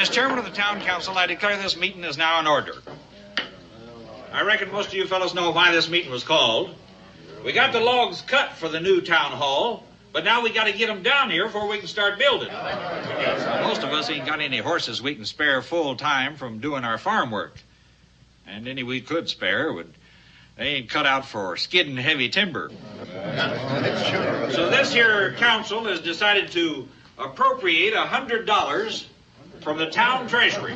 As chairman of the town council, I declare this meeting is now in order. I reckon most of you fellows know why this meeting was called. We got the logs cut for the new town hall, but now we got to get them down here before we can start building. So most of us ain't got any horses we can spare full time from doing our farm work. And any we could spare they ain't cut out for skidding heavy timber. So this here council has decided to appropriate $100 from the town treasury,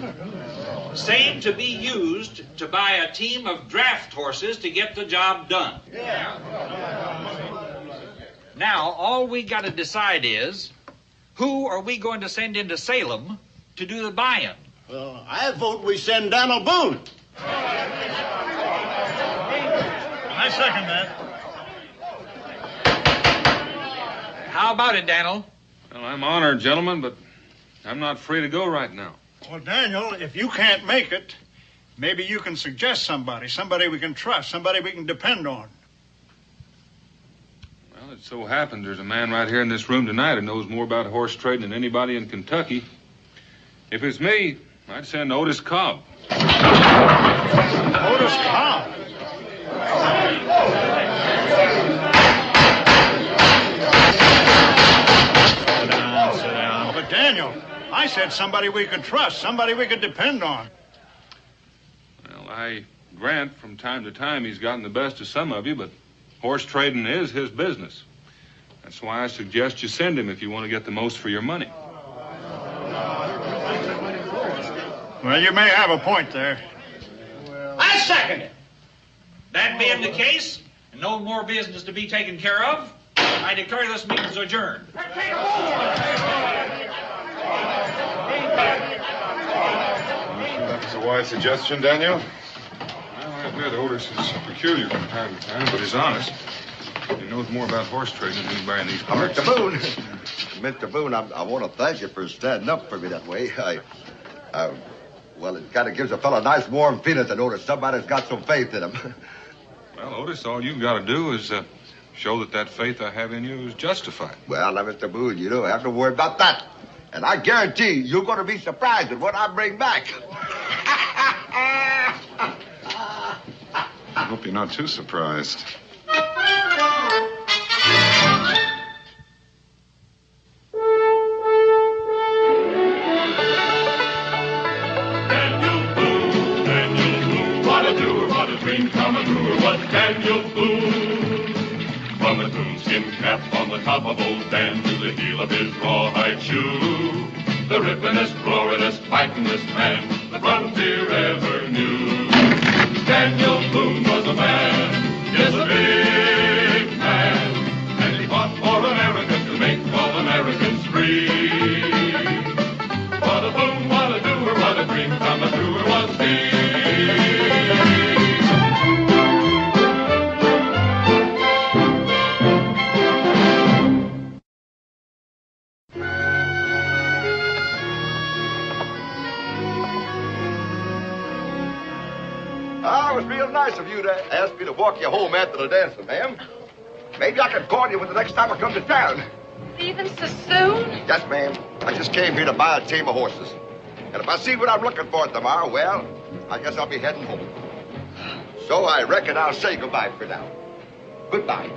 same to be used to buy a team of draft horses to get the job done. Now, all we got to decide is, who are we going to send into Salem to do the buying? Well, I vote we send Daniel Boone. I second that. How about it, Daniel? Well, I'm honored, gentlemen, but I'm not free to go right now. Well, Daniel, if you can't make it, maybe you can suggest somebody we can trust, somebody we can depend on. Well, it so happens there's a man right here in this room tonight who knows more about horse trading than anybody in Kentucky. If it's me, I'd send Otis Cobb. Otis Cobb? Sit down. But Daniel, I said somebody we could trust, somebody we could depend on. Well, I grant from time to time he's gotten the best of some of you, but horse trading is his business. That's why I suggest you send him if you want to get the most for your money. Well, you may have a point there. I second it. That being the case, and no more business to be taken care of, I declare this meeting's adjourned. That was a wise suggestion, Daniel. Well, I admit Otis is peculiar from time to time, but he's honest. He knows more about horse trading than anybody in these parts. Mr. Boone. Mr. Boone, I want to thank you for standing up for me that way. Well, it kind of gives a fellow a nice warm feeling to know that somebody's got some faith in him. Well, Otis, all you've got to do is show that faith I have in you is justified. Well, now, Mr. Boone, you don't have to worry about that. And I guarantee you're going to be surprised at what I bring back. I hope you're not too surprised. Daniel Boone. From a coonskin cap on the top of old Dan to the heel of his rawhide shoe, the rippenest, roaringest, fightingest man the frontier ever knew. Daniel Boone was a man, yes, a big man, and he fought for America to make all Americans free. What a boom, what a doer, what a dream come truer was he. It was real nice of you to ask me to walk you home after the dancing, ma'am. Maybe I could call you when the next time I come to town. Leaving so soon? Yes, ma'am. I just came here to buy a team of horses. And if I see what I'm looking for tomorrow, well, I guess I'll be heading home. So I reckon I'll say goodbye for now. Goodbye.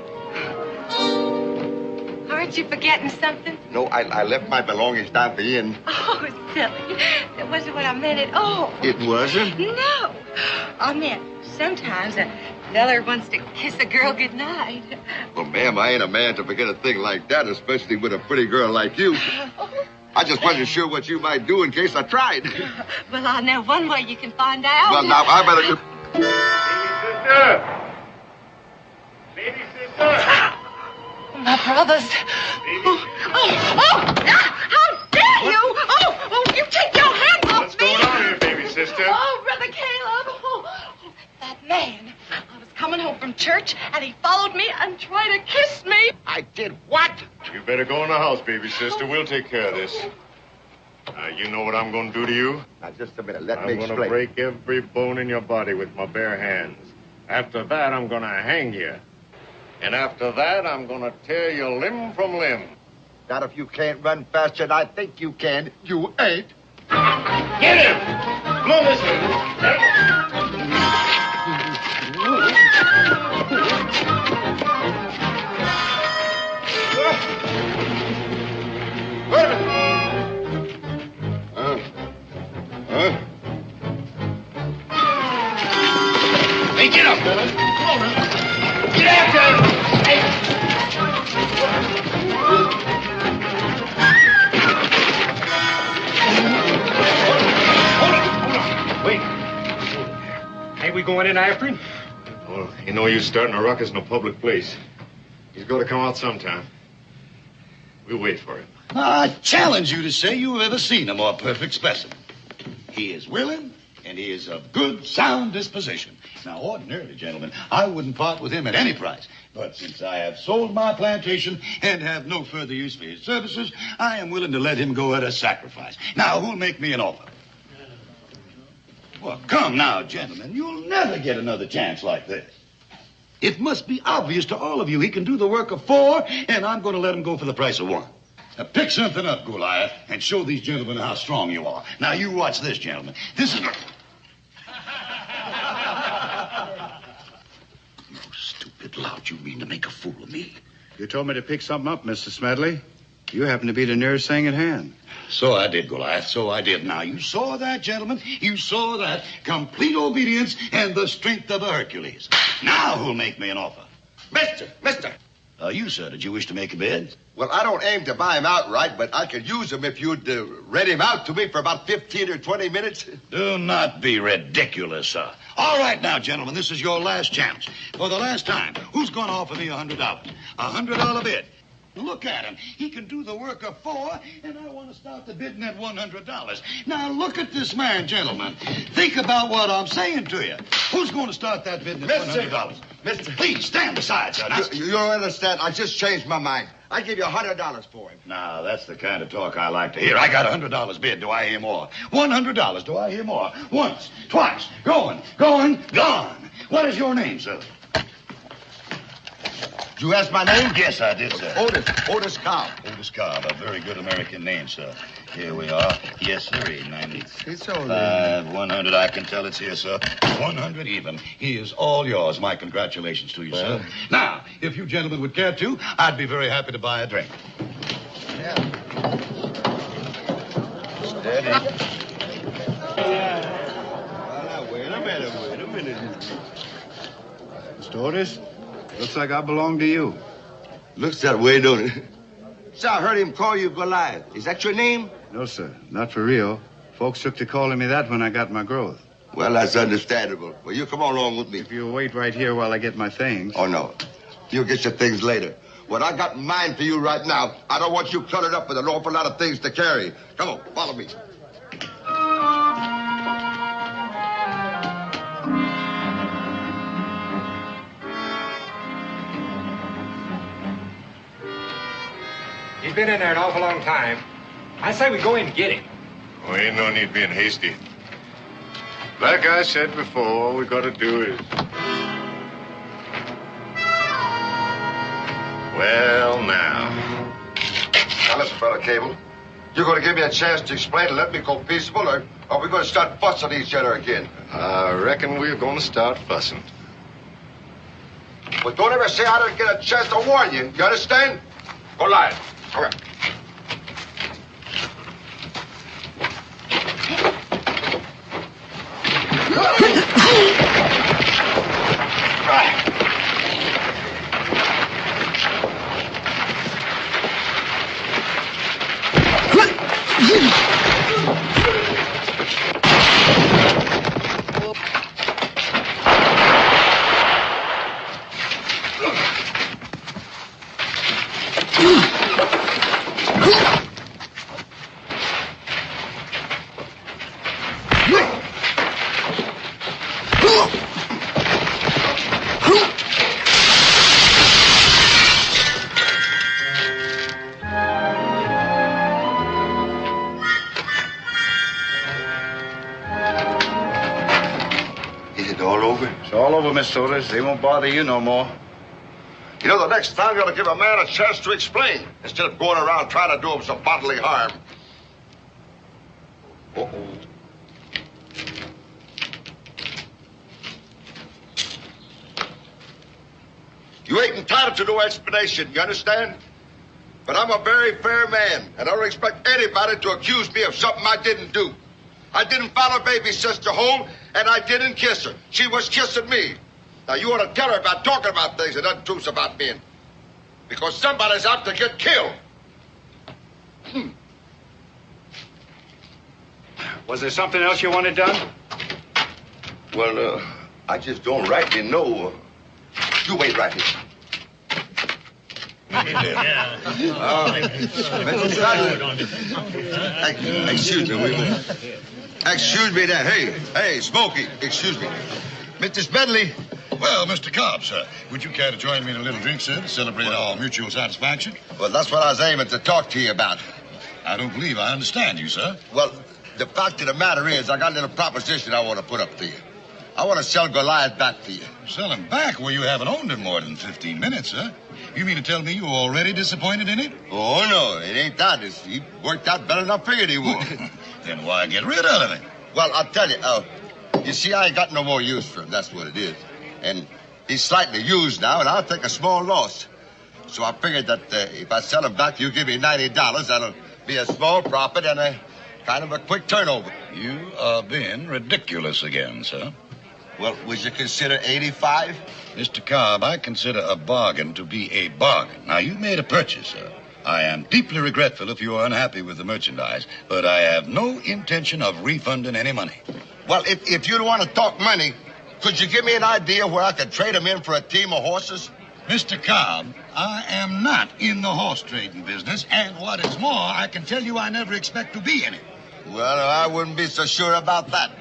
Aren't you forgetting something? No, I left my belongings down at the inn. Oh, silly. That wasn't what I meant at all. It wasn't? No. I meant sometimes a feller wants to kiss a girl goodnight. Well, ma'am, I ain't a man to forget a thing like that, especially with a pretty girl like you. I just wasn't sure what you might do in case I tried. Well, I know one way you can find out. Well, now, I better... Baby sister! My brothers. How dare you? You take your hands off What's going on here, baby sister? Oh, Brother Caleb. That man. I was coming home from church, and he followed me and tried to kiss me. I did what? You better go in the house, baby sister. We'll take care of this. You know what I'm going to do to you? Now, just a minute. Let me I'm explain. going to break every bone in your body with my bare hands. After that, I'm going to hang you. And after that, I'm going to tear you limb from limb. Not if you can't run faster than I think you can. You ain't. Get him! Come on this way. Wait a minute. Hey, get up, Billy. Come on, man. Get after him. Hold on. Wait. Ain't we going in after him? Well, you know you starting a ruckus in a public place. He's got to come out sometime. We'll wait for him. I challenge you to say you've ever seen a more perfect specimen. He is willing, and he is of good, sound disposition. Now, ordinarily, gentlemen, I wouldn't part with him at any price. But since I have sold my plantation and have no further use for his services, I am willing to let him go at a sacrifice. Now, who'll make me an offer? Well, come now, gentlemen. You'll never get another chance like this. It must be obvious to all of you he can do the work of 4, and I'm going to let him go for the price of 1. Now, pick something up, Goliath, and show these gentlemen how strong you are. Now, you watch this, gentlemen. This is... You stupid lout, you mean to make a fool of me? You told me to pick something up, Mr. Smedley. You happen to be the nearest thing at hand. So I did, Goliath. So I did. Now, you saw that, gentlemen. You saw that. Complete obedience and the strength of a Hercules. Now who'll make me an offer? Mister. You, sir, did you wish to make a bid? Well, I don't aim to buy him outright, but I could use him if you'd rent him out to me for about 15 or 20 minutes. Do not be ridiculous, sir. All right now, gentlemen, this is your last chance. For the last time, who's going to offer me $100? $100 bid. Look at him. He can do the work of 4, and I want to start the bidding at $100. Now, look at this man, gentlemen. Think about what I'm saying to you. Who's going to start that bidding at $100? Mister. Please, stand aside, sir. Now, You don't understand. I just changed my mind. I give you $100 for him. now, that's the kind of talk I like to hear. I got $100 bid. Do I hear more? $100. Do I hear more? Once, twice. Going, gone. What is your name, sir? Did you ask my name? Yes, I did, sir. Otis Cobb. Otis Cobb, a very good American name, sir. Here we are. Yes, sir. 90. It's all right. 100. I can tell it's here, sir. 100 even. He is all yours. My congratulations to you, sir. Now, if you gentlemen would care to, I'd be very happy to buy a drink. Yeah. Steady. Well, wait a minute. Mr. Otis, looks like I belong to you. Looks that way, don't it? So I heard him call you Goliath. Is that your name? No, sir, not for real. Folks took to calling me that when I got my growth. Well, that's understandable. Well, you come along with me. If you'll wait right here while I get my things. Oh, no. You'll get your things later. What I got in mind for you right now, I don't want you cluttered up with an awful lot of things to carry. Come on, follow me. He's been in there an awful long time. I say we go in and get him. Oh, ain't no need being hasty. Like I said before, all we got to do is... Well, now. Now, listen, fella Cable. You're going to give me a chance to explain and let me go peaceable, or are we going to start fussing each other again? I reckon we're going to start fussing. But don't ever say I didn't get a chance to warn you. You understand? Goliath. Okay. It's all over, Mr. Otis. They won't bother you no more. You know, the next time you ought to give a man a chance to explain instead of going around trying to do him some bodily harm. Uh-oh. You ain't entitled to no explanation, you understand? But I'm a very fair man, and I don't expect anybody to accuse me of something I didn't do. I didn't follow baby sister home, and I didn't kiss her. She was kissing me. Now, you ought to tell her about talking about things and untruths about men. Because somebody's out to get killed. Was there something else you wanted done? Well, I just don't rightly know. You wait right here. Excuse me, Weaver. Excuse me there. Hey, Smokey, excuse me. Mr. Smedley. Well, Mr. Cobb, sir, would you care to join me in a little drink, sir, to celebrate our mutual satisfaction? Well, that's what I was aiming to talk to you about. I don't believe I understand you, sir. Well, the fact of the matter is, I got a little proposition I want to put up to you. I want to sell Goliath back to you. Sell him back? Well, you haven't owned him more than 15 minutes, sir. You mean to tell me you're already disappointed in it? Oh, no, it ain't that. He worked out better than I figured he would. Then why get rid of it? Well, I'll tell you, you see, I ain't got no more use for him. That's what it is. And he's slightly used now, and I'll take a small loss. So I figured that if I sell him back, you give me $90. That'll be a small profit and a kind of a quick turnover. You are being ridiculous again, sir. Well, would you consider 85? Mr. Cobb, I consider a bargain to be a bargain. Now, you made a purchase, sir. I am deeply regretful if you are unhappy with the merchandise, but I have no intention of refunding any money. Well, if you don't want to talk money, could you give me an idea where I could trade them in for a team of horses? Mr. Cobb, I am not in the horse trading business, and what is more, I can tell you I never expect to be in it. Well, I wouldn't be so sure about that.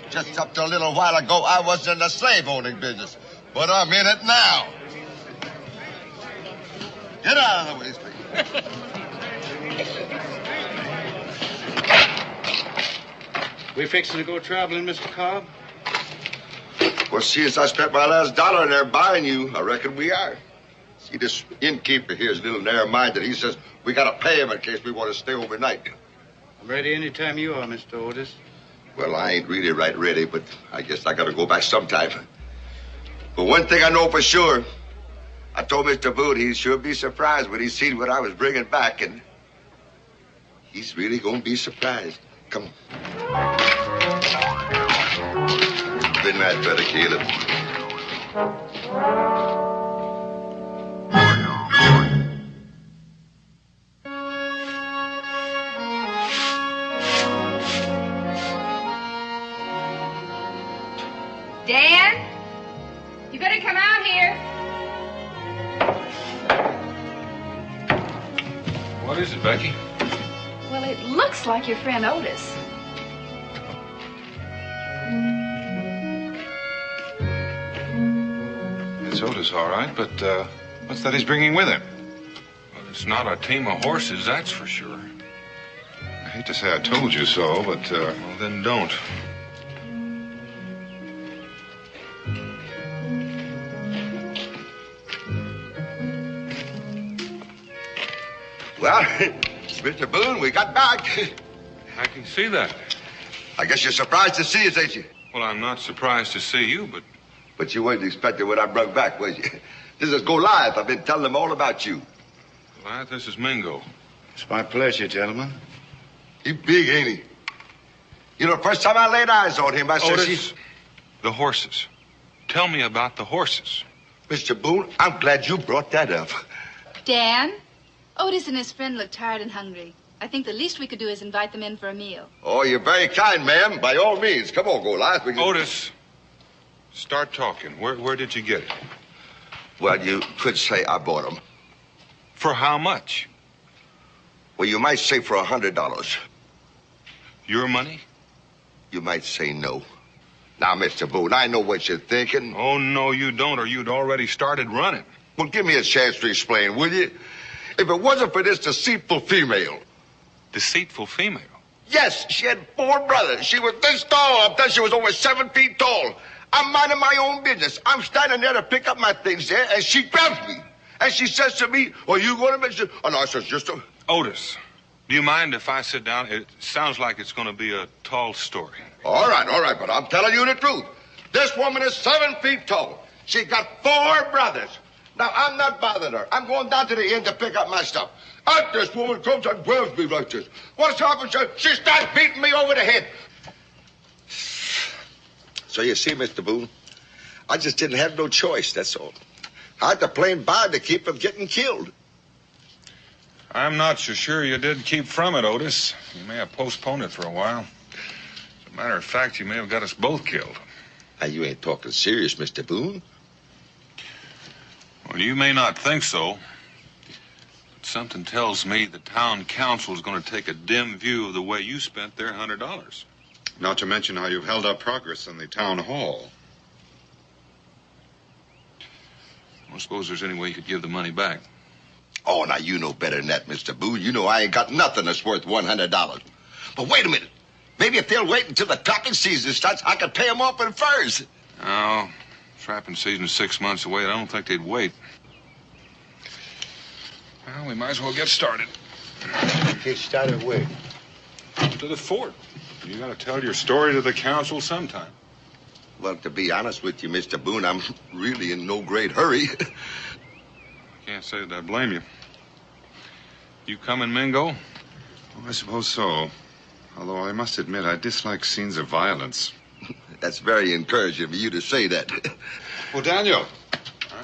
Just up to a little while ago, I was in the slave-owning business. But I'm in it now. Get out of the way, Steve. We fixing to go traveling, Mr. Cobb? Well, see, as I spent my last dollar in there buying you, I reckon we are. See, this innkeeper here is a little narrow-minded. He says we got to pay him in case we want to stay overnight. I'm ready any time you are, Mr. Otis. Well, I ain't really right ready, but I guess I got to go back sometime. But one thing I know for sure, I told Mr. Boone he'd sure be surprised when he seen what I was bringing back, and he's really going to be surprised. Come on. Been that better, Caleb. Dan, you better come out here. What is it, Becky? Well, it looks like your friend Otis. It's Otis, all right, but what's that he's bringing with him? Well, it's not a team of horses, that's for sure. I hate to say I told you so, but, well, then don't. Well, Mr. Boone, we got back. I can see that. I guess you're surprised to see us, ain't you? Well, I'm not surprised to see you, but... But you weren't expecting what I brought back, was you? This is Goliath. I've been telling them all about you. Goliath, this is Mingo. It's my pleasure, gentlemen. He big, ain't he? You know, the first time I laid eyes on him, I said, Otis, the horses. Tell me about the horses. Mr. Boone, I'm glad you brought that up. Dan, Otis and his friend look tired and hungry. I think the least we could do is invite them in for a meal. Oh, you're very kind, ma'am. By all means. Come on, Goliath. We can... Otis, start talking. Where did you get it? Well, you could say I bought them. For how much? Well, you might say for $100. Your money? You might say no. Now, Mr. Boone, I know what you're thinking. Oh, no, you don't, or you'd already started running. Well, give me a chance to explain, will you? If it wasn't for this deceitful female. Deceitful female? Yes, she had 4 brothers. She was this tall. I'm telling you, she was over 7 feet tall. I'm minding my own business. I'm standing there to pick up my things there, and she grabs me. And she says to me, "Are you going to mention?" Oh, no, I says, just a... Otis, do you mind if I sit down? It sounds like it's going to be a tall story. All right, but I'm telling you the truth. This woman is 7 feet tall. She got 4 brothers. Now, I'm not bothering her. I'm going down to the inn to pick up my stuff. Out this woman comes and grabs me like this. What's happened? She starts beating me over the head. So you see, Mr. Boone, I just didn't have no choice, that's all. I had to play by to keep from getting killed. I'm not so sure you did keep from it, Otis. You may have postponed it for a while. As a matter of fact, you may have got us both killed. Now, you ain't talking serious, Mr. Boone. Well, you may not think so, but something tells me the town council is going to take a dim view of the way you spent their $100. Not to mention how you've held up progress in the town hall. I don't suppose there's any way you could give the money back. Oh, now, you know better than that, Mr. Boone. You know I ain't got nothing that's worth $100. But wait a minute. Maybe if they'll wait until the trapping season starts, I can pay them off in furs. No, trapping season's 6 months away. I don't think they'd wait. Well, we might as well get started. Get started where? To the fort. You got to tell your story to the council sometime. Well, to be honest with you, Mr. Boone, I'm really in no great hurry. I can't say that I blame you. You coming, Mingo? Oh, I suppose so. Although I must admit, I dislike scenes of violence. That's very encouraging for you to say that. Well, Daniel,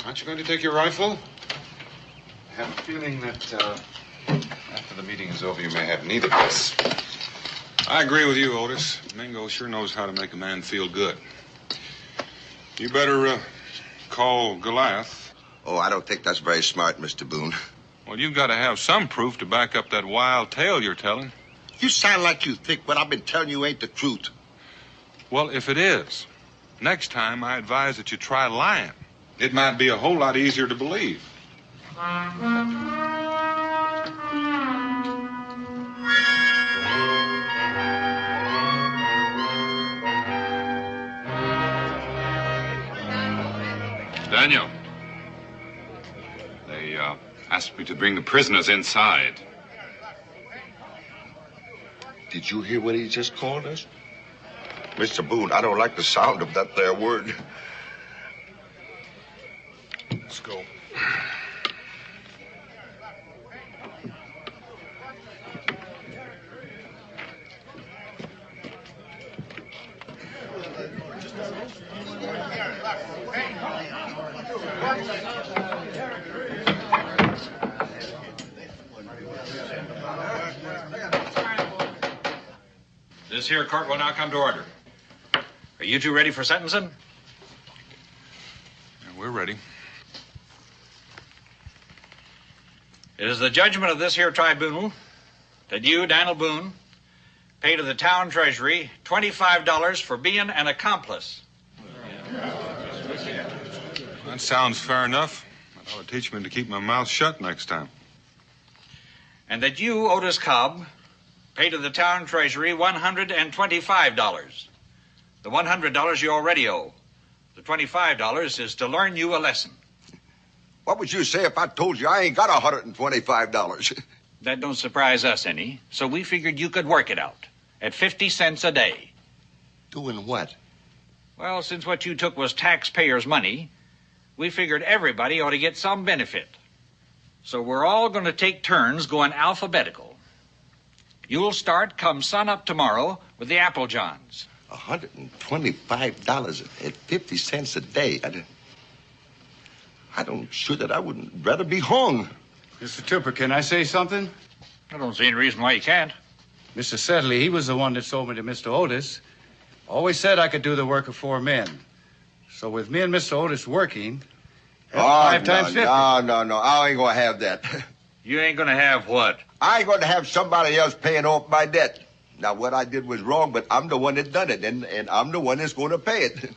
aren't you going to take your rifle? I have a feeling that after the meeting is over, you may have need of this. I agree with you, Otis. Mingo sure knows how to make a man feel good. You better call Goliath. Oh, I don't think that's very smart, Mr. Boone. Well, you've got to have some proof to back up that wild tale you're telling. You sound like you think what I've been telling you ain't the truth. Well, if it is, next time I advise that you try lying. It might be a whole lot easier to believe. Daniel, they asked me to bring the prisoners inside. Did you hear what he just called us? Mr. Boone, I don't like the sound of that there word. Let's go. This here court will now come to order. Are you two ready for sentencing? Yeah, we're ready. It is the judgment of this here tribunal that you, Daniel Boone, pay to the town treasury $25 for being an accomplice. That sounds fair enough. That ought to teach me to keep my mouth shut next time. And that you, Otis Cobb, pay to the town treasury $125. The $100 you already owe. The $25 is to learn you a lesson. What would you say if I told you I ain't got $125? That don't surprise us any, so we figured you could work it out at 50 cents a day. Doing what? Well, since what you took was taxpayers' money, we figured everybody ought to get some benefit. So we're all going to take turns going alphabetical. You'll start come sun up tomorrow with the Applejohns. $125 at 50 cents a day. I don't sure that I wouldn't rather be hung. Mr. Tupper, can I say something? I don't see any reason why you can't. Mr. Sedley, he was the one that sold me to Mr. Otis. Always said I could do the work of 4 men. So with me and Mr. Otis working, that's 5 times 50. No, I ain't gonna have that. You ain't gonna have what? I ain't gonna have somebody else paying off my debt. Now, what I did was wrong, but I'm the one that done it, and I'm the one that's gonna pay it.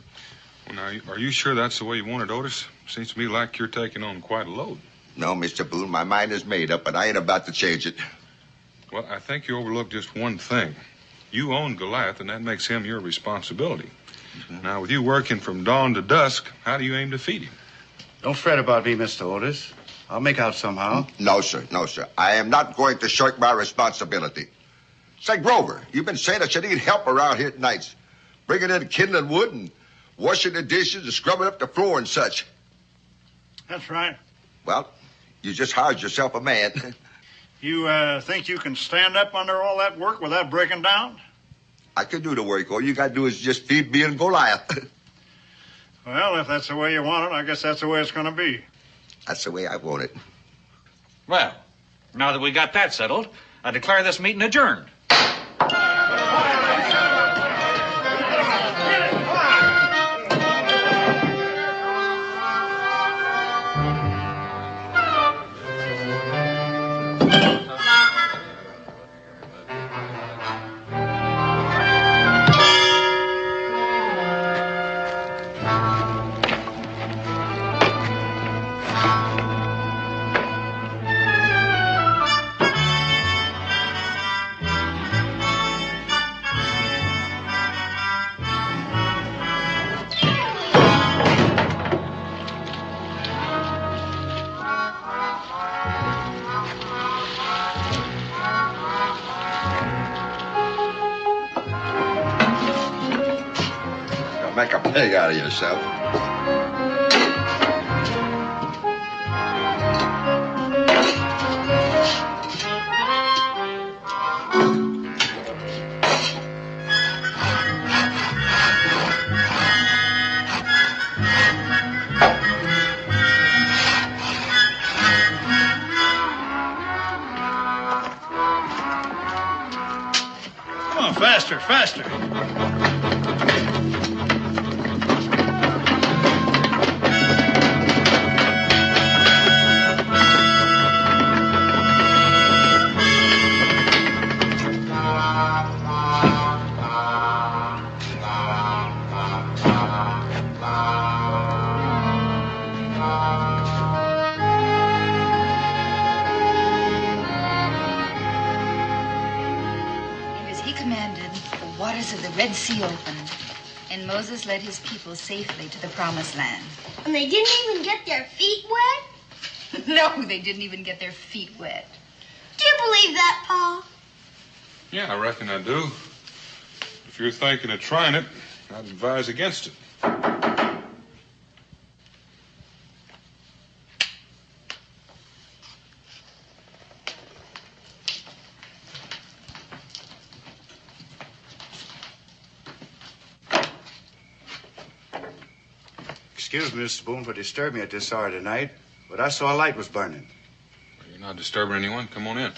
Well, now, are you sure that's the way you want it, Otis? Seems to me like you're taking on quite a load. No, Mr. Boone, my mind is made up, and I ain't about to change it. Well, I think you overlooked just one thing. You own Goliath, and that makes him your responsibility. Mm-hmm. Now, with you working from dawn to dusk, how do you aim to feed him? Don't fret about me, Mr. Otis. I'll make out somehow. No, sir. No, sir. I am not going to shirk my responsibility. Say, Grover, you've been saying that you need help around here at nights. Bringing in kindling wood and washing the dishes and scrubbing up the floor and such. That's right. Well, you just hired yourself a man. You think you can stand up under all that work without breaking down? I can do the work. All you got to do is just feed me and Goliath. Well, if that's the way you want it, I guess that's the way it's going to be. That's the way I want it. Well, now that we got that settled, I declare this meeting adjourned. Make a pig out of yourself. Come on, faster, faster. Of the Red Sea opened, and Moses led his people safely to the Promised Land. And they didn't even get their feet wet? No, they didn't even get their feet wet. Do you believe that, Pa? Yeah, I reckon I do. If you're thinking of trying it, I'd advise against it. Excuse me, Mr. Boone, for disturbing you at this hour tonight, but I saw a light was burning. Well, you're not disturbing anyone. Come on in.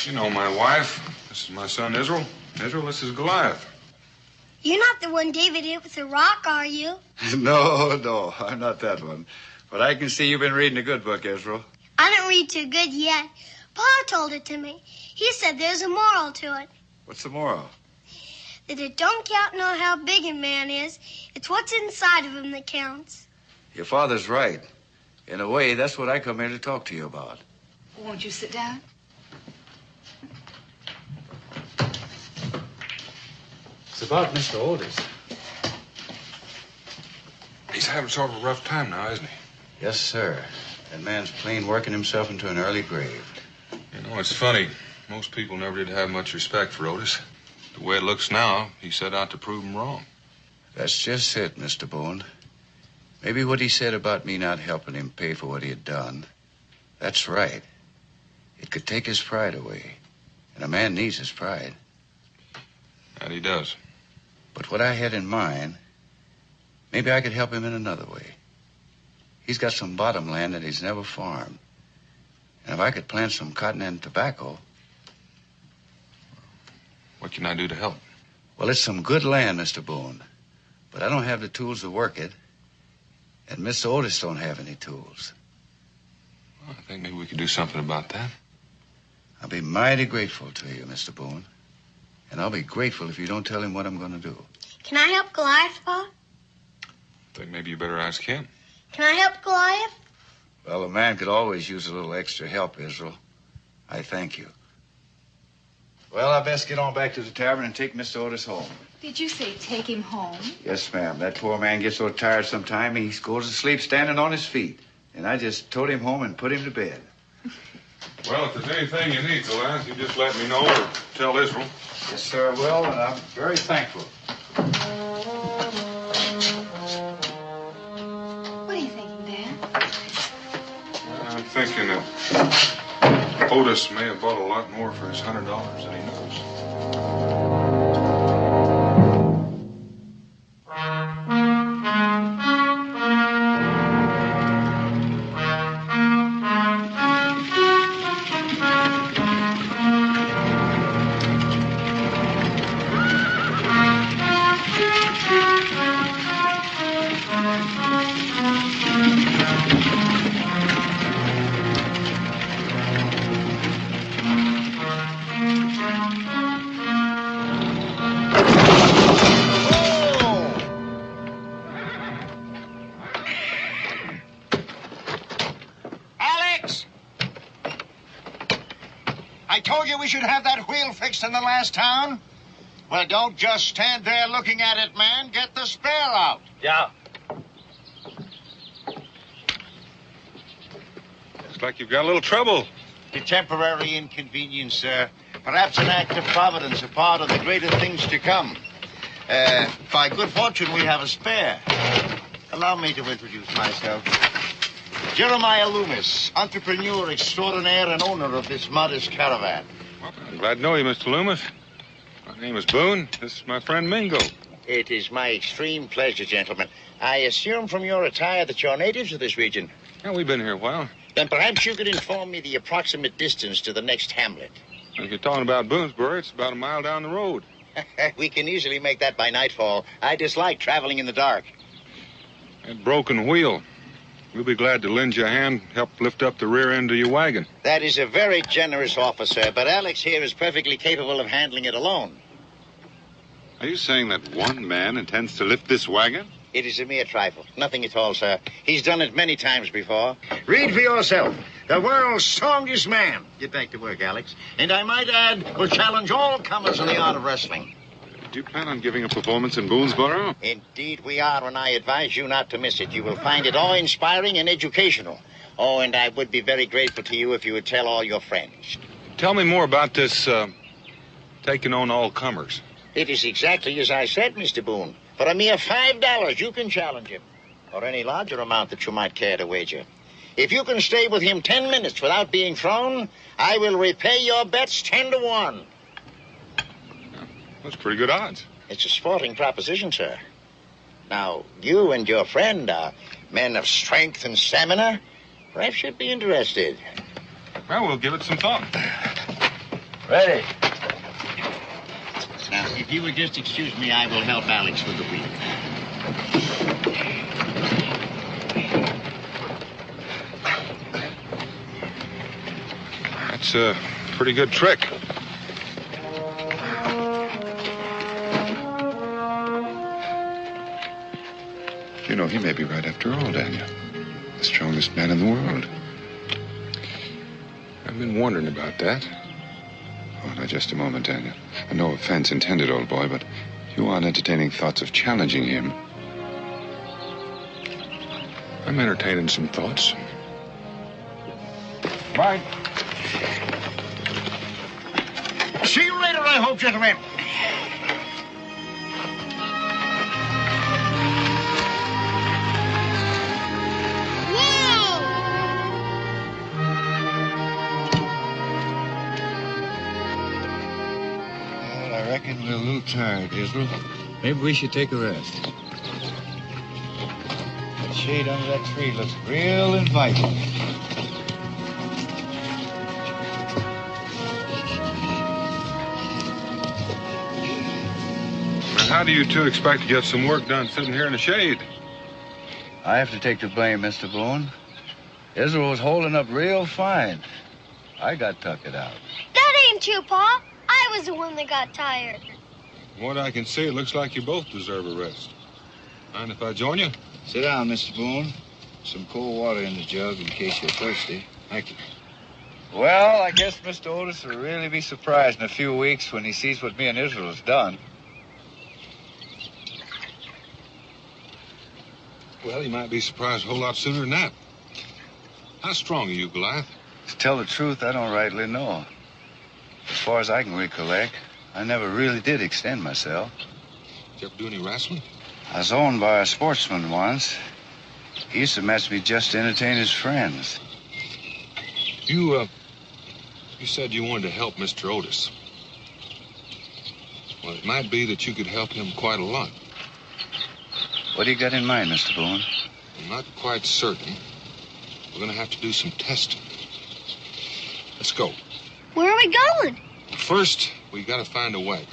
You know my wife. This is my son, Israel. Israel, this is Goliath. You're not the one David hit with a rock, are you? No, I'm not that one. But I can see you've been reading a good book, Israel. I didn't read too good yet. Pa told it to me. He said there's a moral to it. What's the moral? That it don't count on how big a man is. It's what's inside of him that counts. Your father's right. In a way, that's what I come here to talk to you about. Won't you sit down? It's about Mr. Otis. He's having sort of a rough time now, isn't he? Yes, sir. That man's plain working himself into an early grave. You know, it's funny. Most people never did have much respect for Otis. The way it looks now, he set out to prove him wrong. That's just it, Mr. Boone. Maybe what he said about me not helping him pay for what he had done, that's right. It could take his pride away. And a man needs his pride. And he does. But what I had in mind, maybe I could help him in another way. He's got some bottom land that he's never farmed. And if I could plant some cotton and tobacco... What can I do to help? Well, it's some good land, Mr. Boone. But I don't have the tools to work it. And Mr. Otis don't have any tools. Well, I think maybe we could do something about that. I'll be mighty grateful to you, Mr. Boone. And I'll be grateful if you don't tell him what I'm going to do. Can I help Goliath, Pa? I think maybe you better ask him. Can I help Goliath? Well, a man could always use a little extra help, Israel. I thank you. Well, I best get on back to the tavern and take Mr. Otis home. Did you say take him home? Yes, ma'am. That poor man gets so tired sometime he goes to sleep standing on his feet. And I just towed him home and put him to bed. Well, if there's anything you need, Goliath, you just let me know or tell Israel. Yes, sir, I will, and I'm very thankful. Daniel. Otis may have bought a lot more for his $100 than he knows. Alex! I told you we should have that wheel fixed in the last town. Well, don't just stand there looking at it, man. Get the spare out. Yeah. Looks like you've got a little trouble. A temporary inconvenience, sir. Perhaps an act of providence, a part of the greater things to come. By good fortune, we have a spare. Allow me to introduce myself. Jeremiah Loomis, entrepreneur extraordinaire and owner of this modest caravan. I'm glad to know you, Mr. Loomis. My name is Boone. This is my friend Mingo. It is my extreme pleasure, gentlemen. I assume from your attire that you're natives of this region. Yeah, we've been here a while. Then perhaps you could inform me the approximate distance to the next hamlet. If you're talking about Boonesboro, it's about a mile down the road. We can easily make that by nightfall. I dislike traveling in the dark. That broken wheel. We'll be glad to lend you a hand, help lift up the rear end of your wagon. That is a very generous offer, sir, but Alex here is perfectly capable of handling it alone. Are you saying that one man intends to lift this wagon? It is a mere trifle. Nothing at all, sir. He's done it many times before. Read for yourself. The world's strongest man. Get back to work, Alex. And I might add, will challenge all comers in the art of wrestling. Do you plan on giving a performance in Boonesboro? Indeed we are, and I advise you not to miss it. You will find it awe-inspiring and educational. Oh, and I would be very grateful to you if you would tell all your friends. Tell me more about this, taking on all comers. It is exactly as I said, Mr. Boone. For a mere $5, you can challenge him. Or any larger amount that you might care to wager. If you can stay with him 10 minutes without being thrown, I will repay your bets 10 to 1. That's pretty good odds. It's a sporting proposition, sir. Now, you and your friend are men of strength and stamina. Perhaps you'd be interested. Well, we'll give it some thought. Ready. Now, if you would just excuse me, I will help Alex with the wheel. That's a pretty good trick. You know, he may be right after all, Daniel. The strongest man in the world. I've been wondering about that. Oh, now, just a moment, Daniel. No offense intended, old boy, but you aren't entertaining thoughts of challenging him. I'm entertaining some thoughts. Bye. See you later, I hope, gentlemen. I reckon we're a little tired, Israel. Maybe we should take a rest. That shade under that tree looks real inviting. How do you two expect to get some work done sitting here in the shade? I have to take the blame, Mr. Boone. Israel was holding up real fine. I got tucked out. That ain't you, Pa. I was the one that got tired. From what I can see, it looks like you both deserve a rest. Mind if I join you? Sit down, Mr. Boone. Some cold water in the jug in case you're thirsty. Thank you. Well, I guess Mr. Otis will really be surprised in a few weeks when he sees what me and Israel's done. Well, he might be surprised a whole lot sooner than that. How strong are you, Goliath? To tell the truth, I don't rightly know. As far as I can recollect, I never really did extend myself. Did you ever do any wrestling? I was owned by a sportsman once. He used to match me just to entertain his friends. You said you wanted to help Mr. Otis. Well, it might be that you could help him quite a lot. What do you got in mind, Mr. Boone? I'm not quite certain. We're going to have to do some testing. Let's go. Where are we going? First, we got to find a wagon.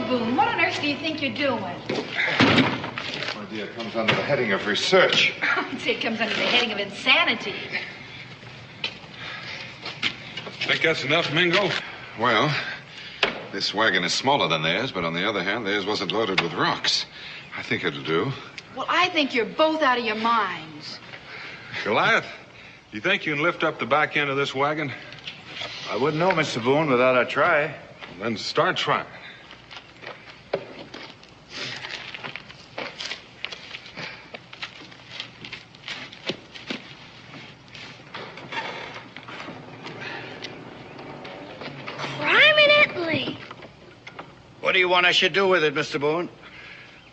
Boone, what on earth do you think you're doing? My idea comes under the heading of research. I'd say it comes under the heading of insanity. Think that's enough, Mingo? Well, this wagon is smaller than theirs, but on the other hand, theirs wasn't loaded with rocks. I think it'll do. Well, I think you're both out of your minds. Goliath, you think you can lift up the back end of this wagon? I wouldn't know, Mr. Boone, without a try. Well, then start trying. What do you want I should do with it, Mr. Boone?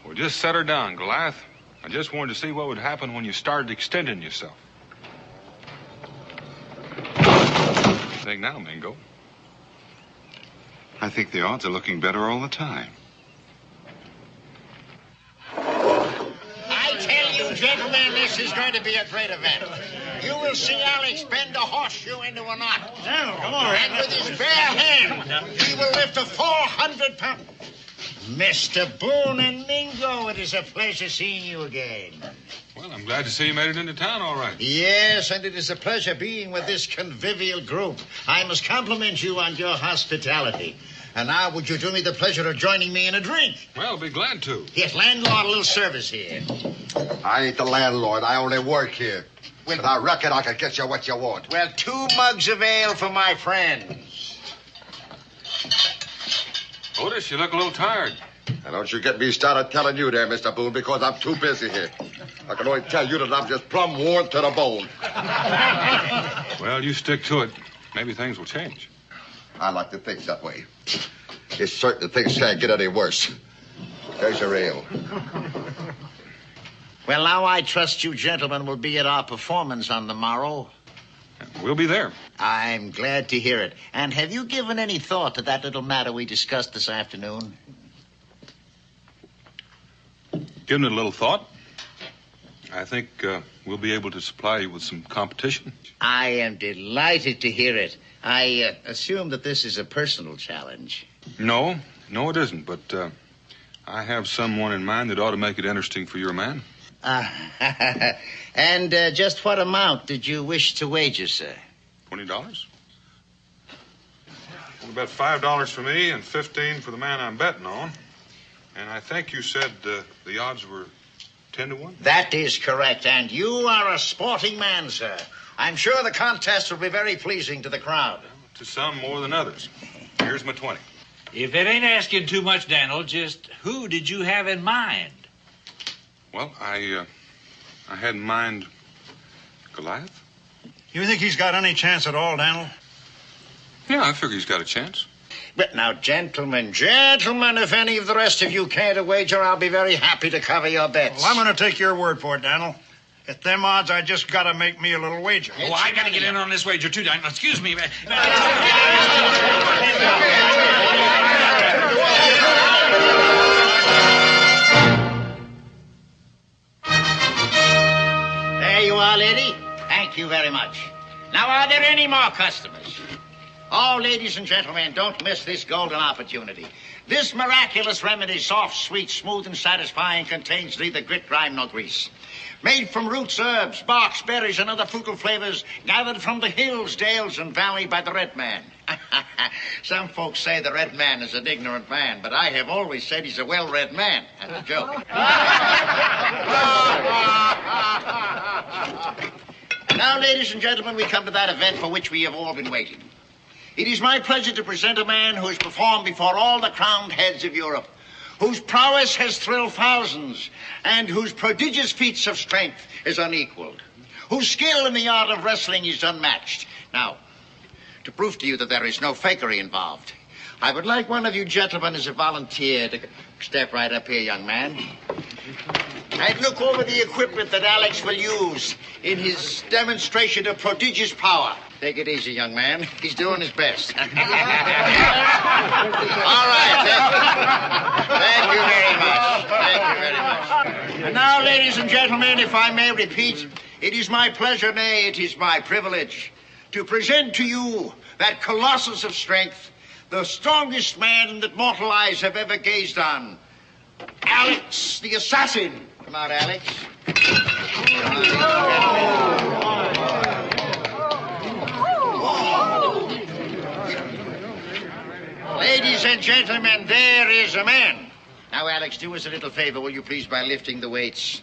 Well, just set her down, Goliath. I just wanted to see what would happen when you started extending yourself. What do you think now, Mingo? I think the odds are looking better all the time. I tell you, gentlemen, this is going to be a great event. You will see Alex bend a horseshoe into a knot. Now, come on. And with his bare hand, he will lift a 400-pound... Mr. Boone and Mingo, it is a pleasure seeing you again. Well, I'm glad to see you made it into town all right. Yes, and it is a pleasure being with this convivial group. I must compliment you on your hospitality. And now, would you do me the pleasure of joining me in a drink? Well, I'll be glad to. Yes, landlord, a little service here. I ain't the landlord. I only work here. But I reckon I can get you what you want. Well, 2 mugs of ale for my friends. Otis, you look a little tired. Now, don't you get me started telling you there, Mr. Boone, because I'm too busy here. I can only tell you that I'm just plumb worn to the bone. Well, you stick to it. Maybe things will change. I like to think that way. It's certain things can't get any worse. There's your ale. Well, now I trust you gentlemen will be at our performance on the morrow. We'll be there. I'm glad to hear it. And have you given any thought to that little matter we discussed this afternoon? Given it a little thought. I think we'll be able to supply you with some competition. I am delighted to hear it. I assume that this is a personal challenge. No, it isn't. But I have someone in mind that ought to make it interesting for your man. And just what amount did you wish to wager, sir? $20? Well, about $5 for me and $15 for the man I'm betting on. And I think you said the odds were 10 to 1? That is correct, and you are a sporting man, sir. I'm sure the contest will be very pleasing to the crowd. To some more than others. Here's my 20. If it ain't asking too much, Daniel, just who did you have in mind? Well, I had in mind Goliath. You think he's got any chance at all, Daniel? Yeah, I figure he's got a chance. But now, gentlemen, if any of the rest of you care to wager, I'll be very happy to cover your bets. Well, I'm going to take your word for it, Daniel. At them odds, I just got to make me a little wager. Oh, I got to get in on this wager, too, Daniel. Excuse me. There you are, lady. Thank you very much. Now, are there any more customers? Oh, ladies and gentlemen, don't miss this golden opportunity. This miraculous remedy, soft, sweet, smooth, and satisfying, contains neither grit, grime, nor grease. Made from roots, herbs, barks, berries, and other fruital flavors gathered from the hills, dales, and valley by the Red Man. Some folks say the Red Man is an ignorant man, but I have always said he's a well-read man. That's a joke. Now, ladies and gentlemen, we come to that event for which we have all been waiting. It is my pleasure to present a man who has performed before all the crowned heads of Europe, whose prowess has thrilled thousands, and whose prodigious feats of strength is unequaled, whose skill in the art of wrestling is unmatched. Now, to prove to you that there is no fakery involved, I would like one of you gentlemen as a volunteer to step right up here, young man, and look over the equipment that Alex will use in his demonstration of prodigious power. Take it easy, young man. He's doing his best. All right. Thank you very much. Thank you very much. And now, ladies and gentlemen, if I may repeat, it is my pleasure, nay, it is my privilege, to present to you that colossus of strength, the strongest man that mortal eyes have ever gazed on, Alex the Assassin. Come out, Alex. Ladies and gentlemen, there is a man. Now, Alex, do us a little favor, will you please, by lifting the weights.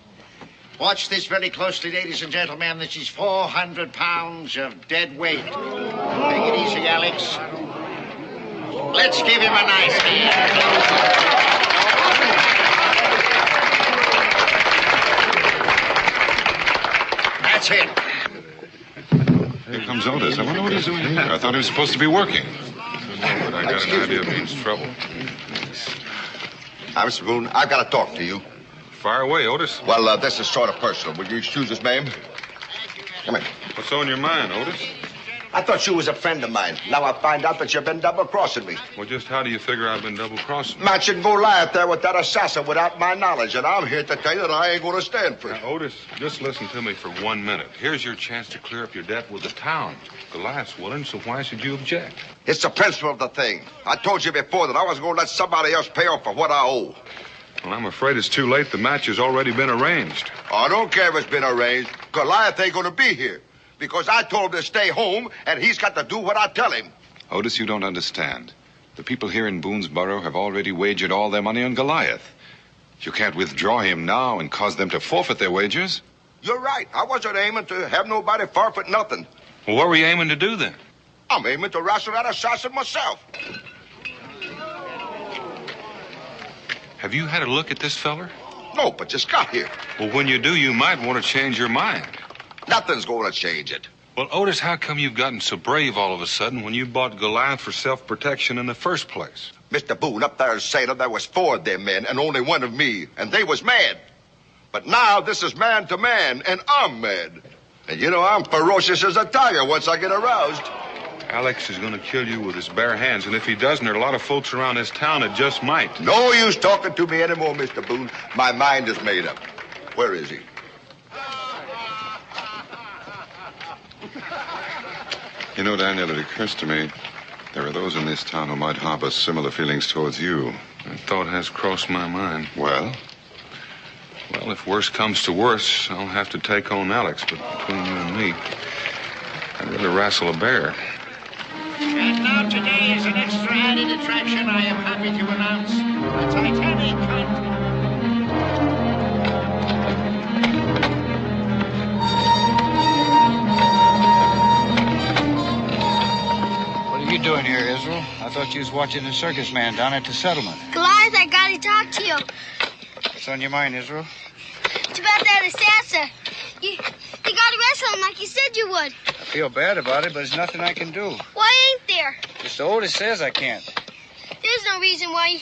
Watch this very closely, ladies and gentlemen. This is 400 pounds of dead weight. Take it easy, Alex. Let's give him a nice hand. That's it. Here comes Otis. I wonder what he's doing here. I thought he was supposed to be working. But I got an idea it means trouble. Hi, Mr. Boone. I've got to talk to you. Fire away, Otis. Well, this is sort of personal. Will you excuse us, ma'am? Come in. What's on your mind, Otis? I thought you was a friend of mine. Now I find out that you've been double-crossing me. Well, just how do you figure I've been double-crossing? Matching Goliath there with that assassin without my knowledge, and I'm here to tell you that I ain't going to stand for it. Now, Otis, just listen to me for 1 minute. Here's your chance to clear up your debt with the town. Goliath's willing, so why should you object? It's the principle of the thing. I told you before that I was going to let somebody else pay off for what I owe. Well, I'm afraid it's too late. The match has already been arranged. I don't care if it's been arranged. Goliath ain't going to be here. Because I told him to stay home, and he's got to do what I tell him. Otis, you don't understand. The people here in Boone's Borough have already wagered all their money on Goliath. You can't withdraw him now and cause them to forfeit their wagers. You're right. I wasn't aiming to have nobody forfeit nothing. Well, what were you aiming to do then? I'm aiming to wrestle that assassin myself. Have you had a look at this feller? No, but just got here. Well, when you do, you might want to change your mind. Nothing's going to change it. Well, Otis, how come you've gotten so brave all of a sudden when you bought Goliath for self-protection in the first place? Mr. Boone, up there in Salem, there was 4 of them men and only 1 of me, and they was mad. But now this is man to man, and I'm mad. And you know, I'm ferocious as a tiger once I get aroused. Alex is going to kill you with his bare hands, and if he doesn't, there are a lot of folks around this town that just might. No use talking to me anymore, Mr. Boone. My mind is made up. Where is he? You know, Daniel, it occurs to me there are those in this town who might harbor similar feelings towards you. That thought has crossed my mind. Well? Well, if worse comes to worse, I'll have to take on Alex, but between you and me, I'd rather wrestle a bear. And now today, as an extra added attraction, I am happy to announce the Titanic contest. What are you doing here, Israel? I thought you was watching the circus man down at the settlement. Goliath, I gotta talk to you. What's on your mind, Israel? It's about that assassin. You gotta wrestle him like you said you would. I feel bad about it, but there's nothing I can do. Why ain't there? Mr. Otis says I can't. There's no reason why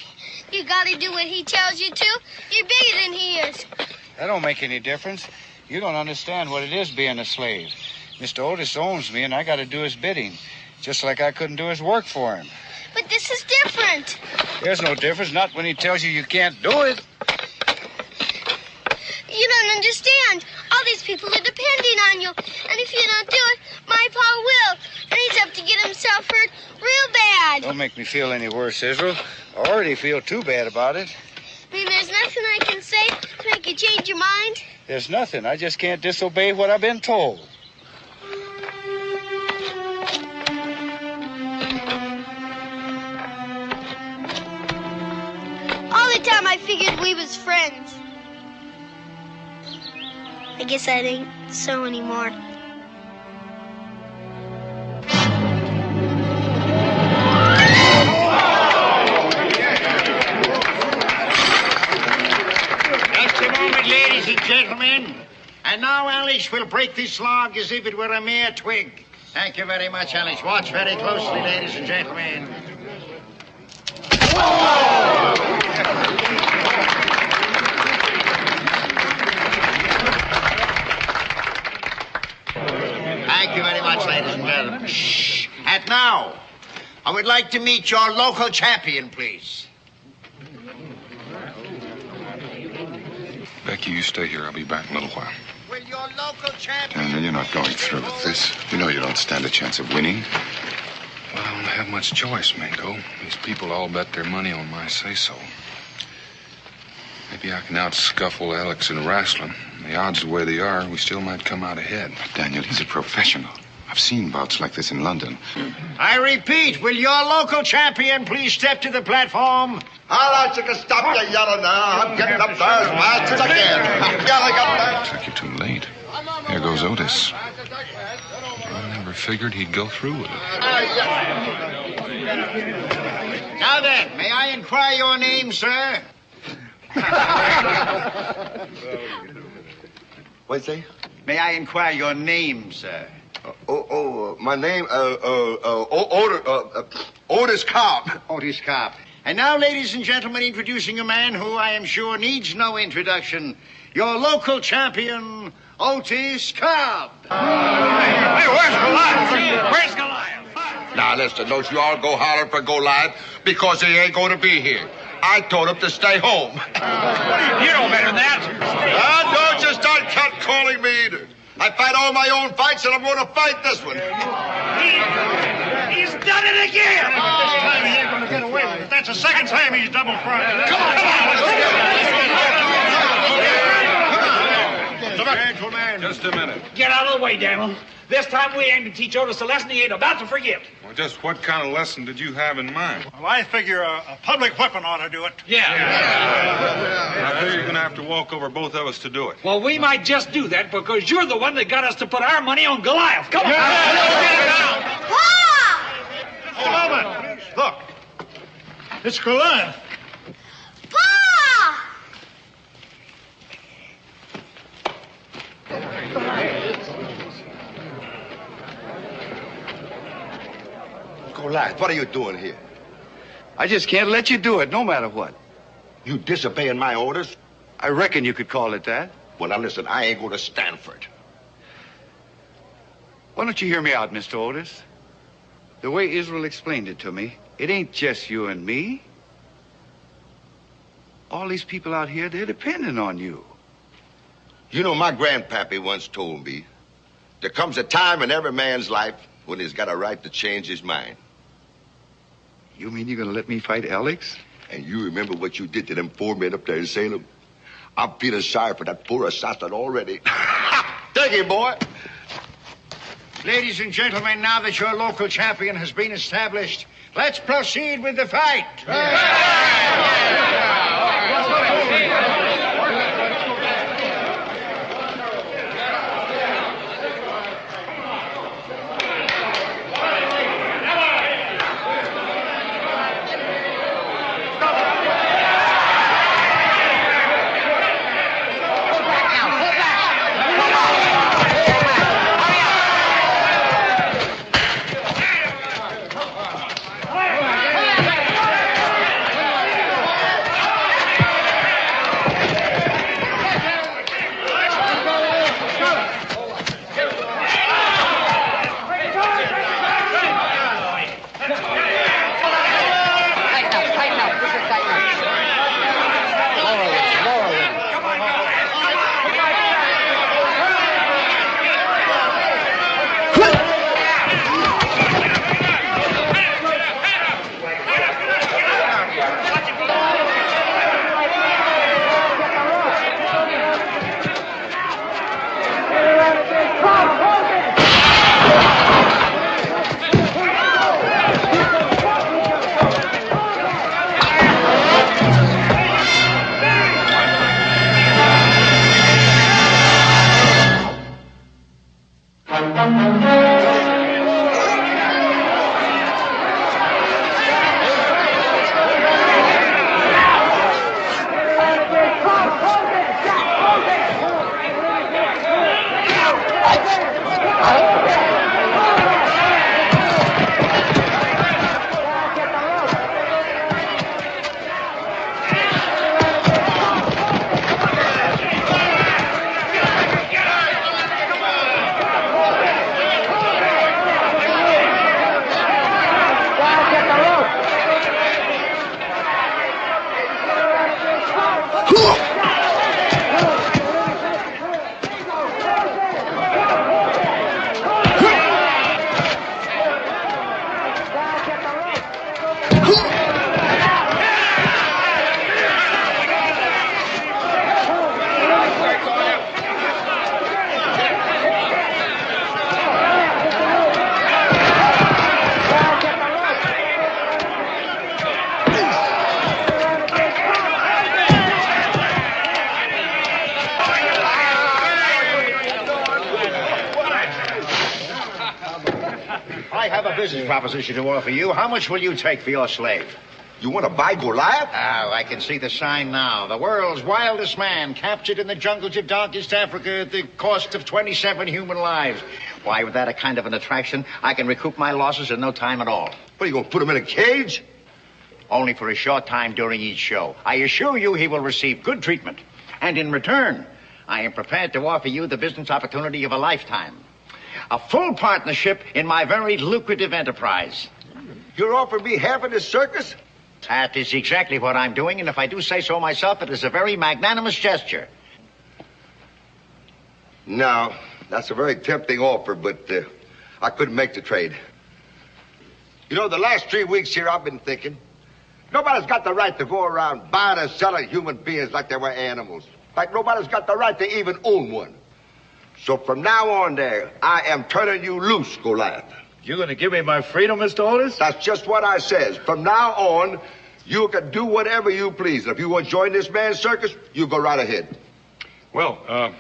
you gotta do what he tells you to. You're bigger than he is. That don't make any difference. You don't understand what it is being a slave. Mr. Otis owns me, and I gotta do his bidding. Just like I couldn't do his work for him. But this is different. There's no difference, not when he tells you can't do it. You don't understand. All these people are depending on you. And if you don't do it, my pa will. And he's up to get himself hurt real bad. Don't make me feel any worse, Israel. I already feel too bad about it. I mean, there's nothing I can say to make you change your mind? There's nothing. I just can't disobey what I've been told. All the time I figured we was friends. I guess that ain't so anymore. right, ladies and gentlemen. And now Alex will break this log as if it were a mere twig. Thank you very much, Alex. Watch very closely, ladies and gentlemen. Thank you very much, ladies and gentlemen. Shh. And now, I would like to meet your local champion, please. Becky, you stay here. I'll be back in a little while. Will your local champion... Daniel, you're not going through with this. You know you don't stand a chance of winning. Well, I don't have much choice, Mingo. These people all bet their money on my say-so. Maybe I can out-scuffle Alex in wrestling. The odds the way they are, we still might come out ahead. But Daniel, he's a professional. I've seen bouts like this in London. I repeat, will your local champion please step to the platform? All right, you can stop your yelling now. I'm getting up there as fast as I can. Yelling up there. Looks like you're too late. There goes Otis. I never figured he'd go through with it. Now then, may I inquire your name, sir? What'd you say? May I inquire your name, sir? My name, Otis Cobb. Otis Cobb. And now, ladies and gentlemen, introducing a man who I am sure needs no introduction. Your local champion, Otis Cobb. Hey, where's Goliath? Where's Goliath? Now, listen, don't you all go hollering for Goliath because he ain't going to be here. I told him to stay home. You know better than that. Don't you start calling me either. I fight all my own fights, and I'm going to fight this one. He's done it again. This time he ain't going to get away with it. That's the second time he's double-crossed. Come on. Gentlemen. Just a minute. Get out of the way, Daniel. This time we aim to teach Otis a lesson he ain't about to forget. Well, just what kind of lesson did you have in mind? Well, I figure a public weapon ought to do it. Yeah. I figure you're going to have to walk over both of us to do it. Well, we might just do that because you're the one that got us to put our money on Goliath. Come on. Hold on. Look. It's Goliath. Goliath, what are you doing here? I just can't let you do it, no matter what. You disobeying my orders? I reckon you could call it that. Well, now listen, I ain't going to stand for it. Why don't you hear me out, Mr. Otis? The way Israel explained it to me, it ain't just you and me. All these people out here, they're depending on you. You know, my grandpappy once told me, there comes a time in every man's life when he's got a right to change his mind. You mean you're going to let me fight Alex? And you remember what you did to them 4 men up there in Salem? I'm feeling sorry for that poor assassin already. Take him, boy. Ladies and gentlemen, now that your local champion has been established, let's proceed with the fight. a business proposition to offer you. How much will you take for your slave? You want to buy Goliath? Oh, I can see the sign now. The world's wildest man, captured in the jungles of darkest Africa at the cost of 27 human lives. Why, with that kind of an attraction, I can recoup my losses in no time at all. What, are you going to put him in a cage? Only for a short time during each show. I assure you he will receive good treatment. And in return, I am prepared to offer you the business opportunity of a lifetime. A full partnership in my very lucrative enterprise. You're offering me half of this circus? That is exactly what I'm doing, and if I do say so myself, it is a very magnanimous gesture. No, that's a very tempting offer, but I couldn't make the trade. You know, the last 3 weeks here, I've been thinking, nobody's got the right to go around buying and selling human beings like they were animals. Like nobody's got the right to even own one. So from now on there, I am turning you loose, Goliath. You're going to give me my freedom, Mr. Otis? That's just what I says. From now on, you can do whatever you please. And if you want to join this man's circus, you go right ahead. Well,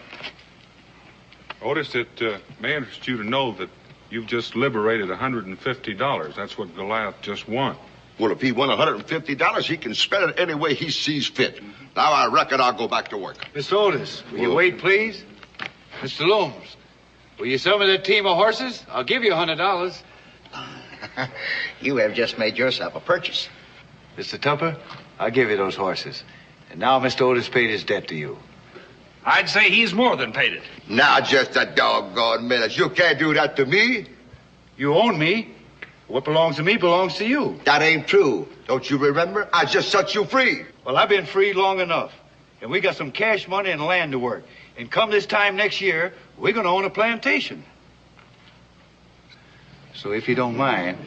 Otis, it may interest you to know that you've just liberated $150. That's what Goliath just won. Well, if he won $150, he can spend it any way he sees fit. Now I reckon I'll go back to work. Mr. Otis, will you wait, please? Mr. Looms, will you sell me that team of horses? I'll give you $100. You have just made yourself a purchase. Mr. Tupper, I'll give you those horses. And now Mr. Otis paid his debt to you. I'd say he's more than paid it. Now, just a doggone minute. You can't do that to me. You own me. What belongs to me belongs to you. That ain't true. Don't you remember? I just set you free. Well, I've been free long enough. And we got some cash money and land to work. And come this time next year, we're going to own a plantation. So if you don't mind,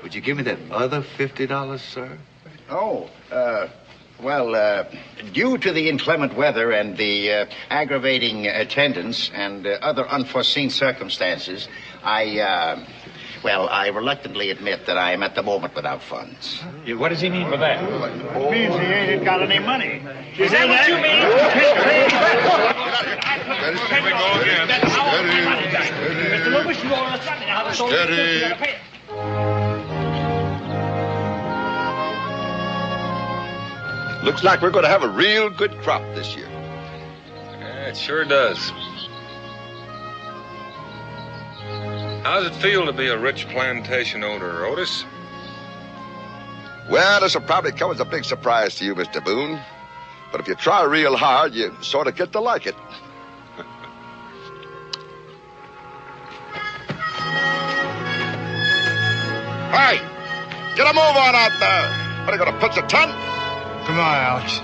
would you give me that other $50, sir? Oh, well, due to the inclement weather and the aggravating attendance and other unforeseen circumstances, I reluctantly admit that I am at the moment without funds. What does he mean by that? It means he ain't got any money. Is that what you mean? Here we go again. Mr. Loomis, you all understand how the soldiers are pay it. Looks like we're going to have a real good crop this year. Yeah, it sure does. How does it feel to be a rich plantation owner, Otis? Well, this will probably come as a big surprise to you, Mr. Boone. But if you try real hard, you sort of get to like it. Hey, get a move on out there. What, are you going to pitch a tent? Come on, Alex.